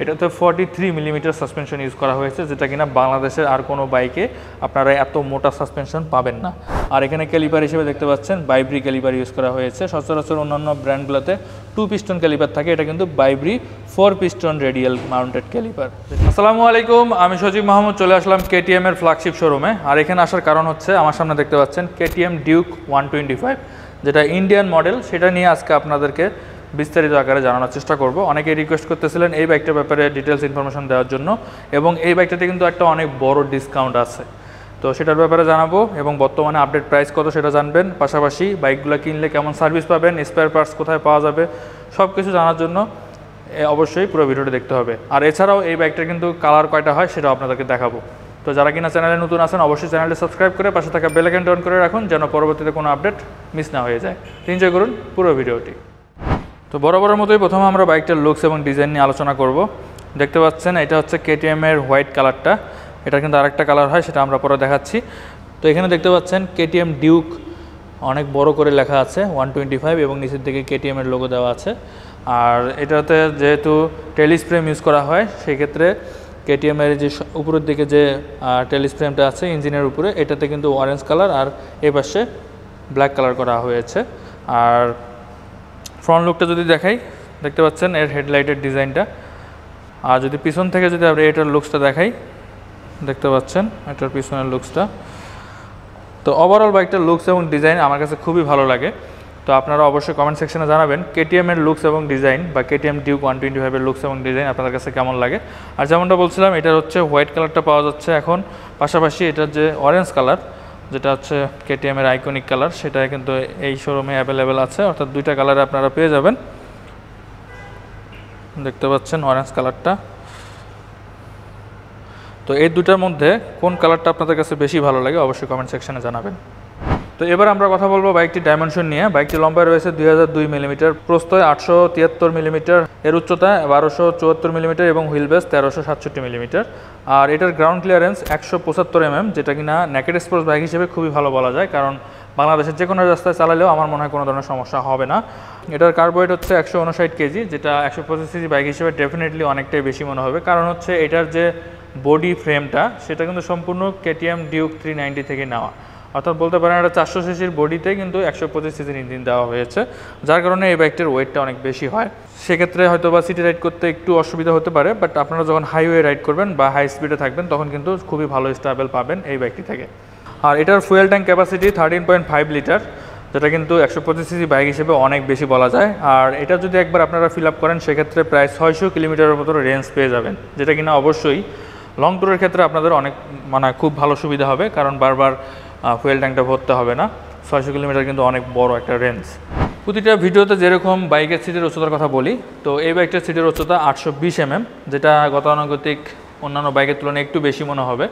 এটাতে 43 millimetre suspension use করা হয়েছে, যেটা কিনা বাংলাদেশের আর কোনো বাইকে আপনারা এত মোটা সাসপেনশন পাবেন না। আর এখানে ক্যালিপার হিসেবে দেখতে পাচ্ছেন বাইব্রি ক্যালিপার ইউজ করা হয়েছে। সচরাচর অন্যান্য ব্র্যান্ডগুলোতে 2 পিস্টন ক্যালিপার থাকে, এটা কিন্তু বাইব্রি 4 পিস্টন রেডিয়াল মাউন্টেড ক্যালিপার। আসসালামু আলাইকুম, আমি সজীব মাহমুদ চলে আসলাম কেটিএম এর ফ্ল্যাগশিপ শোরুমে। আর এখানে আসার কারণ হচ্ছে আমার সামনে দেখতে পাচ্ছেন কেটিএম ডিউক 125, যেটা ইন্ডিয়ান মডেল, সেটা নিয়ে আজকে আপনাদেরকে বিস্তারিত আকারে জানানোর চেষ্টা করব। অনেকেই রিকোয়েস্ট করতেছিলেন এই বাইকটার ব্যাপারে ডিটেলস ইনফরমেশন দেওয়ার জন্য, এবং এই বাইকটাতে কিন্তু একটা অনেক বড় ডিসকাউন্ট আছে, তো সেটার ব্যাপারে জানাবো এবং বর্তমানে আপডেট প্রাইস কত সেটা জানবেন। পাশাপাশি বাইকগুলো কিনলে কেমন সার্ভিস পাবেন, স্পেয়ার পার্টস কোথায় পাওয়া যাবে, সব কিছু জানার জন্য অবশ্যই পুরো ভিডিওটি দেখতে হবে। আর এছাড়াও এই বাইকটার কিন্তু কালার কয়টা হয় সেটাও আপনাদেরকে দেখাবো। তো যারা কিনা চ্যানেলে নতুন আছেন অবশ্যই চ্যানেলটি সাবস্ক্রাইব করে পাশে থাকা বেল আইকনটি অন করে রাখুন, যেন পরবর্তীতে কোনো আপডেট মিস না হয়ে যায়। এনজয় করুন পুরো ভিডিওটি। তো বরাবরের মতোই প্রথমে আমরা বাইকটার লুকস এবং ডিজাইন নিয়ে আলোচনা করব। দেখতে পাচ্ছেন এটা হচ্ছে কেটিএম এর হোয়াইট কালারটা, এটা কিন্তু আরেকটা কালার হয়, সেটা আমরা পরে দেখাচ্ছি। তো এখানে দেখতে পাচ্ছেন কেটিএম ডিউক অনেক বড় করে লেখা আছে 125, এবং নিচের দিকে কেটিএম এর লোগো দেওয়া আছে। আর এটাতে যেহেতু টেলিস্প্রেম ইউজ করা হয়, সেক্ষেত্রে কেটিএম এর যে উপরের দিকে যে টেলিস্প্রেমটা আছে ইঞ্জিনের উপরে, এটাতে কিন্তু অরেঞ্জ কালার আর এই পাশে ব্ল্যাক কালার করা হয়েছে। আর ফ্রন্ট লুকটা যদি দেখাই, দেখতে পাচ্ছেন এর হেডলাইটের ডিজাইনটা। আর যদি পিছন থেকে যদি আমরা এটার লুকসটা দেখাই, দেখতে পাচ্ছেন এটার পিছনের লুকসটা। তো ওভারঅল বাইকটার লুকস এবং ডিজাইন আমার কাছে খুবই ভালো লাগে। তো আপনারা অবশ্যই কমেন্ট সেকশনে জানাবেন কেটিএম এর লুকস এবং ডিজাইন বা কেটিএম ডিউক 125 এর লুকস এবং ডিজাইন আপনাদের কাছে কেমন লাগে। আর যেমনটা বলছিলাম, এটার হচ্ছে হোয়াইট কালারটা পাওয়া যাচ্ছে এখন, পাশাপাশি এটার যে অরেঞ্জ কালার, যেটা হচ্ছে কেটিএম এর আইকনিক কালার, সেটা কিন্তু এই শোরুমে অ্যাভেলেবেল আছে, অর্থাৎ দুইটা কালারে আপনারা পেয়ে যাবেন। দেখতে পাচ্ছেন অরেঞ্জ কালারটা। তো এই দুটার মধ্যে কোন কালারটা আপনাদের কাছে বেশি ভালো লাগে অবশ্যই কমেন্ট সেকশনে জানাবেন। তো এবার আমরা কথা বলবো বাইকটির ডাইমেনশন নিয়ে। বাইকটি লম্বায় রয়েছে 2002 মিলিমিটার, প্রস্থয় 873 মিলিমিটার, এর উচ্চতা 1274 মিলিমিটার এবং হুইল বেস 1367 মিলিমিটার। আর এটার গ্রাউন্ড ক্লিয়ারেন্স 175 mm, যেটা কিনা নেকেড স্পোর্টস বাইক হিসেবে খুবই ভালো বলা যায়, কারণ বাংলাদেশের যে কোনো রাস্তায় চালালেও আমার মনে হয় কোনো ধরনের সমস্যা হবে না। এটার কার্বোয়েট হচ্ছে 159 কেজি, যেটা 125 সিসি বাইক হিসেবে ডেফিনেটলি অনেকটাই বেশি মনে হবে, কারণ হচ্ছে এটার যে বডি ফ্রেমটা সেটা কিন্তু সম্পূর্ণ কেটিএম ডিউক 390 থেকে নেওয়া, অর্থাৎ বলতে পারেন এটা 400 সিসির বডিতে কিন্তু 125 সিসির ইঞ্জিন দেওয়া হয়েছে, যার কারণে এই বাইকটার ওয়েটটা অনেক বেশি হয়। সেক্ষেত্রে হয়তো বা সিটি রাইড করতে একটু অসুবিধা হতে পারে, বাট আপনারা যখন হাইওয়ে রাইড করবেন বা হাই স্পিডে থাকবেন তখন কিন্তু খুবই ভালো স্টেবল পাবেন এই বাইকটি থেকে। আর এটার ফুয়েল ট্যাঙ্ক ক্যাপাসিটি 13.5 লিটার, যেটা কিন্তু 125 সিসি বাইক হিসেবে অনেক বেশি বলা যায়। আর এটা যদি একবার আপনারা ফিল আপ করেন সেক্ষেত্রে প্রায় 600 কিলোমিটারের মতো রেঞ্জ পেয়ে যাবেন, যেটা কিনা অবশ্যই লং ট্যুরের ক্ষেত্রে আপনাদের অনেক খুব ভালো সুবিধা হবে, কারণ বারবার ফুয়েল ট্যাঙ্কটা ভরতে হবে না। 600 কিলোমিটার কিন্তু অনেক বড় একটা রেঞ্জ। প্রতিটা ভিডিওতে যেরকম বাইকের সিটের উচ্চতার কথা বলি, তো এই বাইকটার সিটের উচ্চতা 820 mm, যেটা গতানুগতিক অন্যান্য বাইকের তুলনায় একটু বেশি মনে হবে।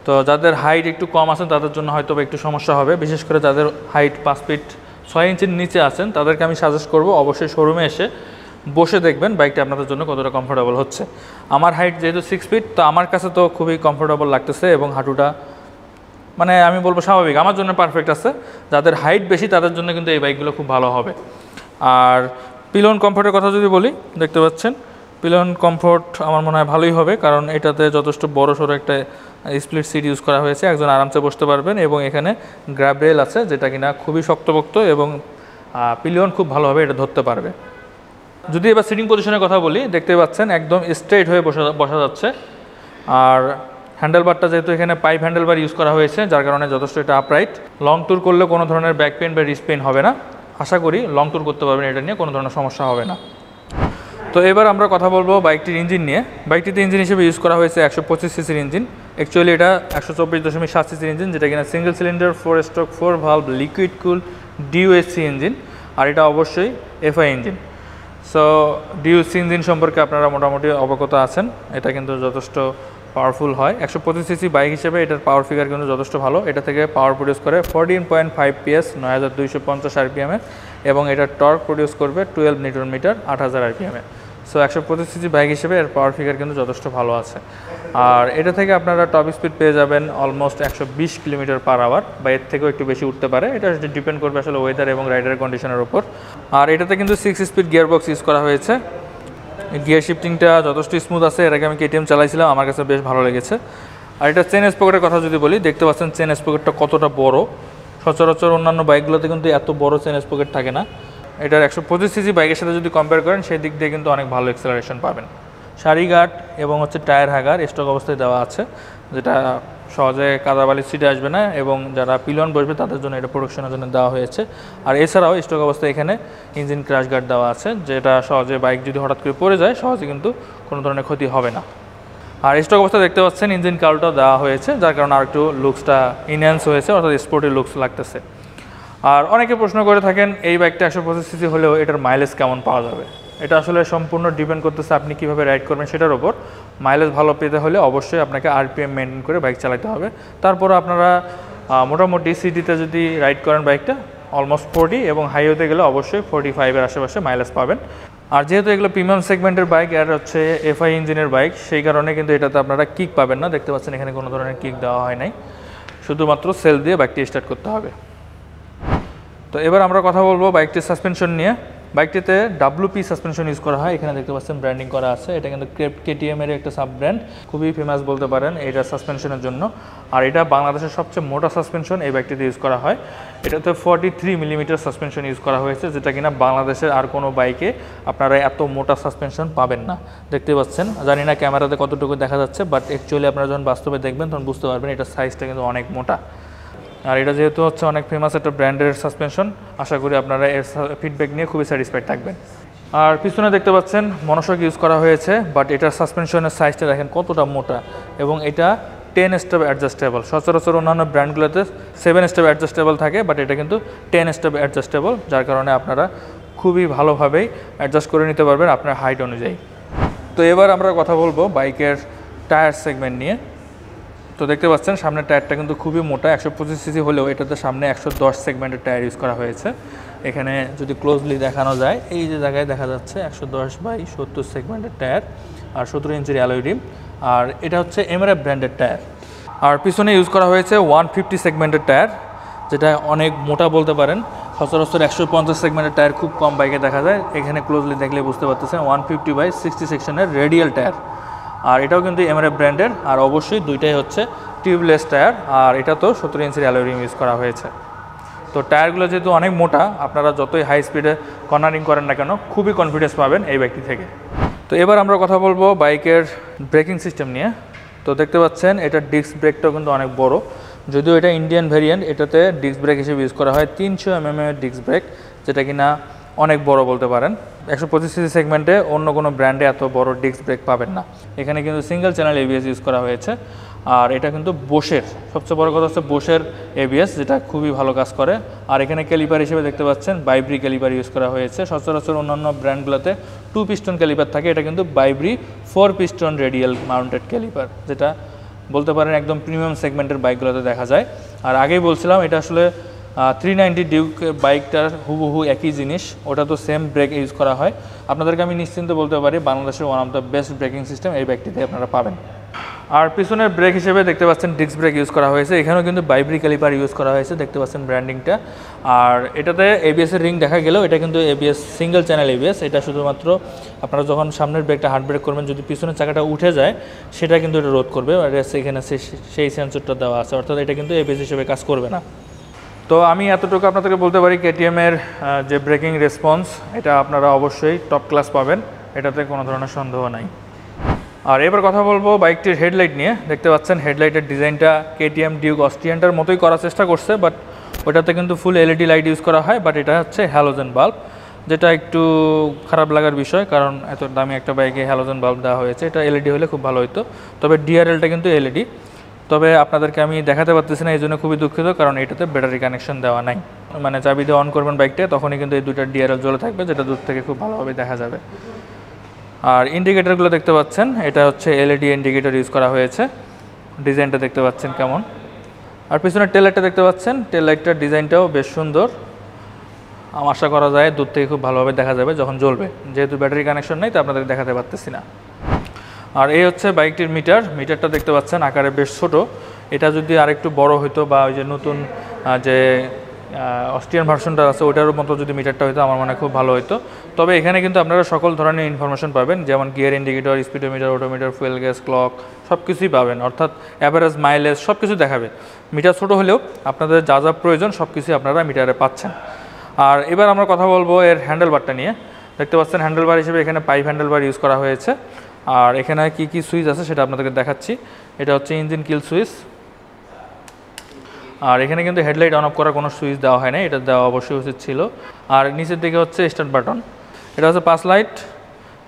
তো যাদের হাইট একটু কম আছেন তাদের জন্য হয়তো একটু সমস্যা হবে, বিশেষ করে যাদের হাইট 5 ফিট 6 ইঞ্চির নিচে আছেন তাদেরকে আমি সাজেস্ট করব অবশ্যই শোরুমে এসে বসে দেখবেন বাইকটা আপনাদের জন্য কতটা কমফোর্টেবল হচ্ছে। আমার হাইট যেহেতু 6 ফিট, তো আমার কাছে তো খুবই কমফোর্টেবল লাগতেছে, এবং হাঁটুটা আমি বলবো স্বাভাবিক, আমার জন্য পারফেক্ট আছে। যাদের হাইট বেশি তাদের জন্য কিন্তু এই বাইকগুলো খুব ভালো হবে। আর পিলন কমফোর্টের কথা যদি বলি, দেখতে পাচ্ছেন পিলন কমফোর্ট আমার মনে হয় ভালোই হবে, কারণ এটাতে যথেষ্ট বড় সড়ো একটা স্প্লিট সিট ইউজ করা হয়েছে, একজন আরামসে বসতে পারবেন, এবং এখানে গ্র্যাব রেল আছে যেটা কিনা খুবই শক্তপোক্ত, এবং পিলিয়ন খুব ভালোভাবে এটা ধরতে পারবে। যদি এবার সিটিং পজিশনের কথা বলি, দেখতে পাচ্ছেন একদম স্ট্রেট হয়ে বসা যাচ্ছে। আর হ্যান্ডেলবারটা যেহেতু এখানে পাইপ হ্যান্ডেলবার ইউজ করা হয়েছে, যার কারণে যথেষ্ট এটা আপরাইট। লং ট্যুর করলে কোনো ধরনের ব্যাক পেন বা রিস্ট পেন হবে না, আশা করি লং ট্যুর করতে পারবেন, এটা নিয়ে কোনো ধরনের সমস্যা হবে না। তো এবার আমরা কথা বলবো বাইকটির ইঞ্জিন নিয়ে। বাইকটিতে ইঞ্জিন হিসেবে ইউজ করা হয়েছে 125 সিসির ইঞ্জিন। অ্যাকচুয়ালি এটা 124.7 সিসির ইঞ্জিন, যেটা কিনা single cylinder 4 stroke 4 valve liquid cool ডিউএসসি ইঞ্জিন। আর এটা অবশ্যই এফআই ইঞ্জিন। সো ডিউএসসি ইঞ্জিন সম্পর্কে আপনারা মোটামুটি অবগত আছেন, এটা কিন্তু যথেষ্ট পাওয়ারফুল হয়। 125 সিসি বাইক হিসেবে এটার পাওয়ার ফিগার কিন্তু যথেষ্ট ভালো। এটা থেকে পাওয়ার প্রডিউস করে 14.5 PS 9250 RPM, এবং এটার টর্ক প্রডিউস করবে 12 newton metre 8000 RPM। So 125 CC bike হিসেবে এর পাওয়ার ফিগার কিন্তু যথেষ্ট ভালো আছে। আর এটা থেকে আপনারা টপ স্পিড পেয়ে যাবেন অলমোস্ট 120 কিলোমিটার/আওয়ার, বা এর থেকেও একটু বেশি উঠতে পারে, এটা ডিপেন্ড করবে আসলে ওয়েদার এবং রাইডারের কন্ডিশনের উপর। আর এটাতে কিন্তু 6 স্পিড গিয়ারবক্স ইউজ করা হয়েছে। গিয়ার শিফটিংটা যথেষ্ট স্মুথ আছে। এর আগে আমি কেটিএম চালাইছিলাম, আমার কাছে বেশ ভালো লেগেছে। আর এটা চেন স্পকেটের কথা যদি বলি, দেখতে পাচ্ছেন চেন স্পকেটটা কতটা বড়। সচরাচর অন্যান্য বাইকগুলোতে কিন্তু এত বড় চেন স্পকেট থাকে না। এটার 125 সিসি বাইকের সাথে যদি কম্পেয়ার করেন সেই দিক দিয়ে কিন্তু অনেক ভালো অ্যাক্সেলারেশন পাবেন। সারিঘাট এবং হচ্ছে টায়ার হাগার স্টক অবস্থায় দেওয়া আছে, যেটা সহজে কাদাবালি সিটে আসবে না, এবং যারা পিলন বসবে তাদের জন্য এটা প্রোটেকশনের জন্য দেওয়া হয়েছে। আর এছাড়াও স্টক অবস্থায় এখানে ইঞ্জিন ক্র্যাশ গার্ড দেওয়া আছে, যেটা সহজে বাইক যদি হঠাৎ করে পড়ে যায় সহজে কিন্তু কোনো ধরনের ক্ষতি হবে না। আর স্টক অবস্থায় দেখতে পাচ্ছেন ইঞ্জিন কার্লটাও দেওয়া হয়েছে, যার কারণে আর একটু লুকসটা ইনহ্যান্স হয়েছে, অর্থাৎ স্পোর্টি লুকস লাগতেছে। আর অনেকে প্রশ্ন করে থাকেন এই বাইকটা 125 সিসি হলেও এটার মাইলেজ কেমন পাওয়া যাবে। এটা আসলে সম্পূর্ণ ডিপেন্ড করতেছে আপনি কীভাবে রাইড করবেন সেটার ওপর। মাইলেজ ভালো পেতে হলে অবশ্যই আপনাকে আরপিএম মেনটেন করে বাইক চালাতে হবে। তারপর আপনারা মোটামুটি সিটিতে যদি রাইড করেন বাইকটা অলমোস্ট 40, এবং হাইওয়েতে গেলে অবশ্যই 45-এর আশেপাশে মাইলেজ পাবেন। আর যেহেতু এগুলো প্রিমিয়াম সেগমেন্টের বাইক আর হচ্ছে এফআই ইঞ্জিনের বাইক, সেই কারণে কিন্তু এটাতে আপনারা কিক পাবেন না। দেখতে পাচ্ছেন এখানে কোনো ধরনের কিক দেওয়া হয় নাই, শুধুমাত্র সেল দিয়ে বাইকটি স্টার্ট করতে হবে। তো এবার আমরা কথা বলবো বাইকটির সাসপেনশন নিয়ে। বাইকটিতে WP সাসপেনশন ইউজ করা হয়, এখানে দেখতে পাচ্ছেন ব্র্যান্ডিং করা আছে। এটা কিন্তু KTM এর একটা সাব ব্র্যান্ড, খুবই ফেমাস বলতে পারেন এটা সাসপেনশনের জন্য। আর এটা বাংলাদেশের সবচেয়ে মোটা সাসপেনশন এই বাইকটিতে ইউজ করা হয়। এটাতে 43 মিলিমিটার সাসপেনশন ইউজ করা হয়েছে, যেটা কিনা বাংলাদেশের আর কোনো বাইকে আপনারা এত মোটা সাসপেনশন পাবেন না। দেখতে পাচ্ছেন, জানি না ক্যামেরাতে কতটুকু দেখা যাচ্ছে, বাট অ্যাকচুয়ালি আপনারা যখন বাস্তবে দেখবেন তখন বুঝতে পারবেন এটার সাইজটা কিন্তু অনেক মোটা। আর এটা যেহেতু হচ্ছে অনেক ফেমাস একটা ব্র্যান্ডের সাসপেনশন, আশা করি আপনারা এর ফিডব্যাক নিয়ে খুবই স্যাটিসফাইড থাকবেন। আর পিছনে দেখতে পাচ্ছেন মনোশক ইউজ করা হয়েছে, বাট এটার সাসপেনশনের সাইজটা দেখেন কতটা মোটা, এবং এটা 10 স্টেপ অ্যাডজাস্টেবল। সচরাচর অন্যান্য ব্র্যান্ডগুলোতে 7 স্টেপ অ্যাডজাস্টেবল থাকে, বাট এটা কিন্তু 10 স্টেপ অ্যাডজাস্টেবল, যার কারণে আপনারা খুবই ভালোভাবেই অ্যাডজাস্ট করে নিতে পারবেন আপনার হাইট অনুযায়ী। তো এবার আমরা কথা বলবো বাইকের টায়ার সেগমেন্ট নিয়ে। তো দেখতে পাচ্ছেন সামনের টায়ারটা কিন্তু খুবই মোটা, 125 সিসি হলেও এটাতে সামনে 110 সেগমেন্টের টায়ার ইউজ করা হয়েছে। এখানে যদি ক্লোজলি দেখানো যায়, এই যে জায়গায় দেখা যাচ্ছে 110/70 সেগমেন্টের টায়ার, আর 17 ইঞ্চির অ্যালয় রিম। আর এটা হচ্ছে এমআরএফ ব্র্যান্ডের টায়ার। আর পিছনে ইউজ করা হয়েছে 150 সেগমেন্টের টায়ার, যেটা অনেক মোটা বলতে পারেন। সচরাচর 150 সেগমেন্টের টায়ার খুব কম বাইকে দেখা যায়, এখানে ক্লোজলি দেখলে বুঝতে পারতেছেন 150/60 সেকশনের রেডিয়াল টায়ার। আর এটাও কিন্তু এমআরএফ ব্র্যান্ডের, আর অবশ্যই দুইটাই হচ্ছে টিউবলেস টায়ার, আর এটা তো 17 ইঞ্চির অ্যালয় রিম ইউজ করা হয়েছে। তো টায়ারগুলো যেহেতু অনেক মোটা, আপনারা যতই হাই স্পিডে কর্নারিং করেন না কেন খুবই কনফিডেন্স পাবেন এই বাইকটি থেকে। তো এবার আমরা কথা বলবো বাইকের ব্রেকিং সিস্টেম নিয়ে। তো দেখতে পাচ্ছেন এটার ডিস্ক ব্রেকটাও কিন্তু অনেক বড়, যদিও এটা ইন্ডিয়ান ভ্যারিয়েন্ট, এটাতে ডিস্ক ব্রেক হিসেবে ইউজ করা হয় 300 mm এর ডিস্ক ব্রেক, যেটা কিনা অনেক বড় বলতে পারেন। 125 সিসি সেগমেন্টে অন্য কোনো ব্র্যান্ডে এত বড় ডিস্ক ব্রেক পাবেন না। এখানে কিন্তু সিঙ্গেল চ্যানেল ABS ইউজ করা হয়েছে, আর এটা কিন্তু বোশের, সবচেয়ে বড় কথা হচ্ছে বোশের ABS, যেটা খুবই ভালো কাজ করে। আর এখানে ক্যালিপার হিসেবে দেখতে পাচ্ছেন বাইব্রি ক্যালিপার ইউজ করা হয়েছে। সচরাচর অন্যান্য ব্র্যান্ডগুলোতে 2 পিস্টন ক্যালিপার থাকে, এটা কিন্তু বাইব্রি 4 পিস্টন রেডিয়াল মাউন্টেড ক্যালিপার, যেটা বলতে পারেন একদম প্রিমিয়াম সেগমেন্টের বাইকগুলোতে দেখা যায়। আর আগেই বলছিলাম এটা আসলে 390 ডিউক বাইকটার হুবহু একই জিনিস, ওটা তো সেম ব্রেক ইউজ করা হয়। আপনাদেরকে আমি নিশ্চিন্ত বলতে পারি বাংলাদেশের one of the best braking system এই বাইকটিতে আপনারা পাবেন। আর পিছনের ব্রেক হিসেবে দেখতে পাচ্ছেন ডিস্ক ব্রেক ইউজ করা হয়েছে, এখানেও কিন্তু বাইব্রি ক্যালিপার ইউজ করা হয়েছে, দেখতে পাচ্ছেন ব্র্যান্ডিংটা। আর এটাতে ABS এর রিং দেখা গেলেও এটা কিন্তু ABS সিঙ্গেল চ্যানেল ABS, এটা শুধুমাত্র আপনারা যখন সামনের ব্রেকটা হার্ড ব্রেক করবেন যদি পিছনের চাকাটা উঠে যায় সেটা কিন্তু এটা রোধ করবে, আর এখানে সেই সেন্সরটা দেওয়া আছে, অর্থাৎ এটা কিন্তু ABS হিসেবে কাজ করবে না। তো আমি এতটুকু আপনাদেরকে বলতে পারি KTM এর যে ব্রেকিং রেসপন্স এটা আপনারা অবশ্যই টপ ক্লাস পাবেন, এটাতে কোনো ধরনের সন্দেহ নাই। আর এবার কথা বলবো বাইকটির হেডলাইট নিয়ে। দেখতে পাচ্ছেন হেডলাইটের ডিজাইনটা KTM ডিউক অস্ট্রিয়ানটার মতোই করার চেষ্টা করছে, বাট ওটাতে কিন্তু ফুল LED লাইট ইউজ করা হয়, বাট এটা হচ্ছে হ্যালোজেন বাল্ব, যেটা একটু খারাপ লাগার বিষয়, কারণ এত দামি একটা বাইকে হ্যালোজেন বাল্ব দেওয়া হয়েছে। এটা LED হলে খুব ভালো হতো, তবে DRLটা কিন্তু LED। তবে আপনাদেরকে আমি দেখাতে পারতেছি না, এই জন্য খুবই দুঃখিত, কারণ এটাতে ব্যাটারি কানেকশন দেওয়া নাই। মানে চাবি দিয়ে অন করবেন বাইকটা, তখনই কিন্তু এই দুইটা DRL জ্বলে থাকবে, যেটা দূর থেকে খুব ভালোভাবে দেখা যাবে। আর ইন্ডিকেটরগুলো দেখতে পাচ্ছেন, এটা হচ্ছে LED ইন্ডিকেটর ইউজ করা হয়েছে, ডিজাইনটা দেখতে পাচ্ছেন কেমন। আর পিছনের টেল লাইটটা দেখতে পাচ্ছেন, টেল লাইটটার ডিজাইনটাও বেশ সুন্দর, আশা করা যায় দূর থেকে খুব ভালোভাবে দেখা যাবে যখন জ্বলবে, যেহেতু ব্যাটারি কানেকশন নেই তো আপনাদের দেখাতে পারতেছি না। আর এই হচ্ছে বাইকটির মিটারটা দেখতে পাচ্ছেন আকারে বেশ ছোট, এটা যদি আরেকটু বড় হতো বা ওই যে নতুন যে অস্ট্রিয়ান ভার্সনটা আছে ওটার মতো যদি মিটারটা হতো আমার মনে খুব ভালো হতো। তবে এখানে কিন্তু আপনারা সকল ধরনের ইনফরমেশন পাবেন, যেমন gear indicator, speedometer, odometer, fuel gas, clock সব কিছুই পাবেন, অর্থাৎ অ্যাভারেজ মাইলেজ সব কিছু দেখাবে। মিটার ছোটো হলেও আপনাদের যা যা প্রয়োজন সব কিছুই আপনারা মিটারে পাচ্ছেন। আর এবার আমরা কথা বলবো এর হ্যান্ডেলবারটা নিয়ে। দেখতে পাচ্ছেন হ্যান্ডেলবার হিসেবে এখানে পাইপ হ্যান্ডেলবার ইউজ করা হয়েছে। আর এখানে কি কি সুইচ আছে সেটা আপনাদেরকে দেখাচ্ছি। এটা হচ্ছে ইঞ্জিন কিল সুইচ। আর এখানে কিন্তু হেডলাইট অন অফ করার কোনো সুইচ দেওয়া হয় না, এটা দেওয়া অবশ্যই উচিত ছিল। আর নিচের দিকে হচ্ছে স্টার্ট বাটন, এটা হচ্ছে পাস লাইট,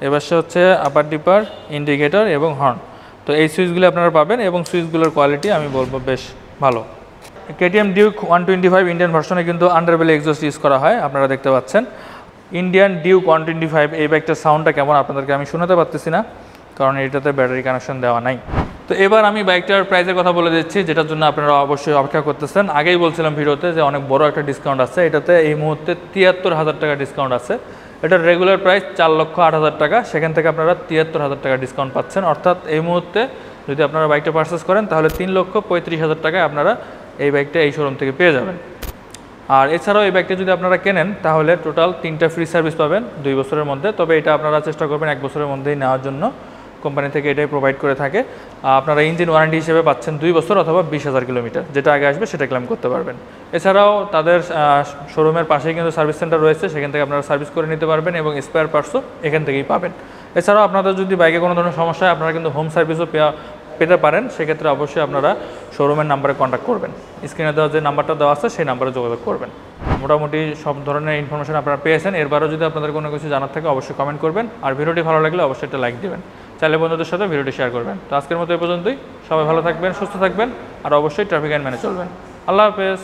এবার হচ্ছে আপার ডিপার, ইন্ডিকেটর এবং হর্ন। তো এই সুইচগুলো আপনারা পাবেন এবং সুইচগুলোর কোয়ালিটি আমি বলবো বেশ ভালো। কেটিএম ডিউক 125 ইন্ডিয়ান ভার্সনে কিন্তু আন্ডারবেলি এক্সজস্ট ইউজ করা হয়, আপনারা দেখতে পাচ্ছেন। ইন্ডিয়ান ডিউক 125 এই বাইকটার সাউন্ডটা কেমন আপনাদেরকে আমি শোনাতে পারতেছি না, কারণ এটাতে ব্যাটারি কানেকশন দেওয়া নাই। তো এবার আমি বাইকটার প্রাইসের কথা বলে দিচ্ছি, যেটার জন্য আপনারা অবশ্যই অপেক্ষা করতেছেন। আগেই বলছিলাম ভিডিওতে যে অনেক বড় একটা ডিসকাউন্ট আছে, এটাতে এই মুহূর্তে 73,000 টাকা ডিসকাউন্ট আছে। এটার রেগুলার প্রাইস 4,08,000 টাকা, সেখান থেকে আপনারা 73,000 টাকা ডিসকাউন্ট পাচ্ছেন। অর্থাৎ এই মুহূর্তে যদি আপনারা বাইকটা পারচেস করেন তাহলে 3,35,000 টাকায় আপনারা এই বাইকটা এই শোরুম থেকে পেয়ে যাবেন। আর এছাড়াও এই বাইকটা যদি আপনারা কেনেন তাহলে টোটাল 3টা ফ্রি সার্ভিস পাবেন 2 বছরের মধ্যে। তবে এটা আপনারা চেষ্টা করবেন 1 বছরের মধ্যেই নেওয়ার জন্য, কোম্পানি থেকে এটাই প্রোভাইড করে থাকে। আপনারা ইঞ্জিন ওয়ারেন্টি হিসেবে পাচ্ছেন 2 বছর অথবা 20,000 কিলোমিটার, যেটা আগে আসবে সেটা ক্লেম করতে পারবেন। এছাড়াও তাদের শোরুমের পাশেই কিন্তু সার্ভিস সেন্টার রয়েছে, সেখান থেকে আপনারা সার্ভিস করে নিতে পারবেন এবং স্পেয়ার পার্টসও এখান থেকেই পাবেন। এছাড়াও আপনাদের যদি বাইকে কোনো ধরনের সমস্যা হয় আপনারা কিন্তু হোম সার্ভিসও পেতে পারেন, সেক্ষেত্রে অবশ্যই আপনারা শোরুমের নাম্বারে কন্ট্যাক্ট করবেন। স্ক্রিনে দেওয়া যে নাম্বারটা দেওয়া আছে সেই নাম্বারে যোগাযোগ করবেন। মোটামুটি সব ধরনের ইনফরমেশন আপনারা পেয়েছেন। এরবারও যদি আপনাদের কোনো কিছু জানার থাকে অবশ্যই কমেন্ট করবেন, আর ভিডিওটি ভালো লাগলে অবশ্যই একটা লাইক দেবেন, চাইলে বন্ধুদের সাথে ভিডিওটি শেয়ার করবেন। তো আজকের মতো এই পর্যন্তই, সবাই ভালো থাকবেন, সুস্থ থাকবেন, আর অবশ্যই ট্রাফিক আইন মেনে চলবেন। আল্লাহ হাফেজ।